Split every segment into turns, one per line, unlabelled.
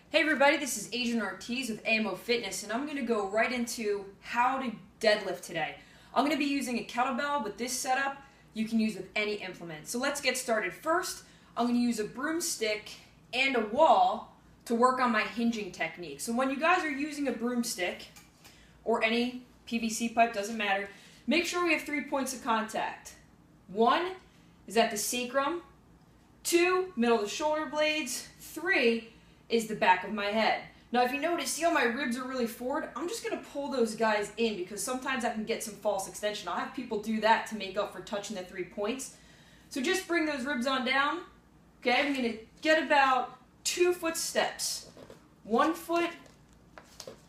Hey everybody, this is Adrian Ortiz with AMO Fitness, and I'm going to go right into how to deadlift today. I'm going to be using a kettlebell. With this setup, you can use with any implement. So let's get started. First, I'm going to use a broomstick and a wall to work on my hinging technique. So when you guys are using a broomstick, or any PVC pipe, doesn't matter, make sure we have 3 points of contact. 1 is at the sacrum, 2, middle of the shoulder blades, 3 is the back of my head. Now if you notice, see how my ribs are really forward? I'm just going to pull those guys in because sometimes I can get some false extension. I'll have people do that to make up for touching the 3 points. So just bring those ribs on down. Okay, I'm going to get about 2 foot steps. 1 foot,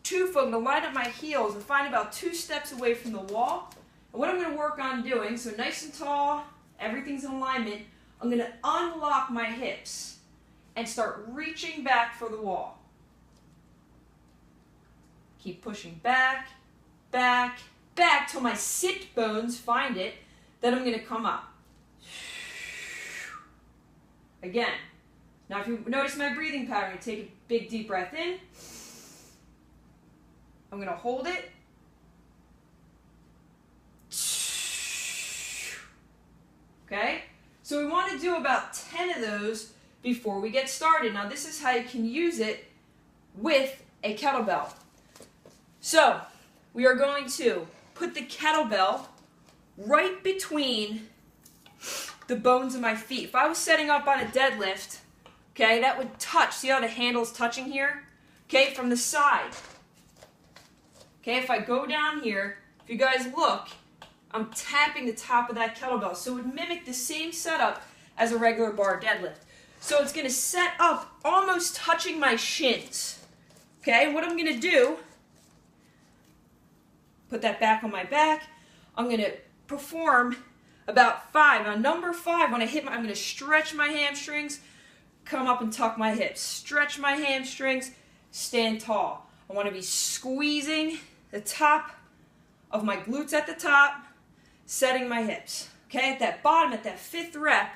2 foot. I'm going to line up my heels and find about 2 steps away from the wall. And what I'm going to work on doing, so nice and tall, everything's in alignment, I'm going to unlock my hips and start reaching back for the wall. Keep pushing back, back, back till my sit bones find it. Then I'm going to come up. Again. Now if you notice my breathing pattern, I'm going to take a big deep breath in. I'm going to hold it. Okay? So we want to do about 10 of those before we get started. Now this is how you can use it with a kettlebell. So we are going to put the kettlebell right between the bones of my feet. If I was setting up on a deadlift, okay, that would touch. See how the handle's touching here? Okay, from the side. Okay, if I go down here, if you guys look, I'm tapping the top of that kettlebell. So it would mimic the same setup as a regular bar deadlift. So it's going to set up almost touching my shins. Okay, what I'm going to do, put that back on my back. I'm going to perform about 5. On number 5, when I hit I'm going to stretch my hamstrings, come up and tuck my hips. Stretch my hamstrings, stand tall. I want to be squeezing the top of my glutes at the top, setting my hips. Okay, at that bottom, at that 5th rep,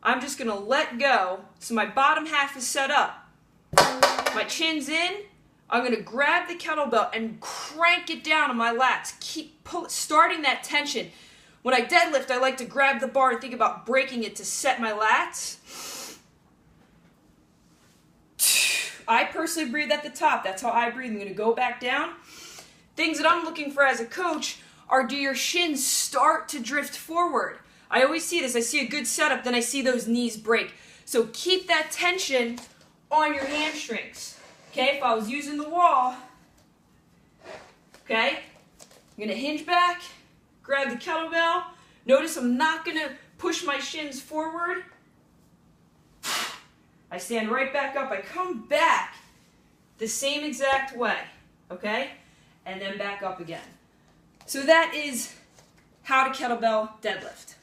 I'm just going to let go so my bottom half is set up. My chin's in. I'm going to grab the kettlebell and crank it down on my lats. Keep starting that tension. When I deadlift, I like to grab the bar and think about breaking it to set my lats. I personally breathe at the top. That's how I breathe. I'm going to go back down. Things that I'm looking for as a coach are, do your shins start to drift forward? I always see this. I see a good setup, then I see those knees break. So keep that tension on your hamstrings. Okay, if I was using the wall, okay, I'm going to hinge back, grab the kettlebell. Notice I'm not going to push my shins forward. I stand right back up. I come back the same exact way, okay, and then back up again. So that is how to kettlebell deadlift.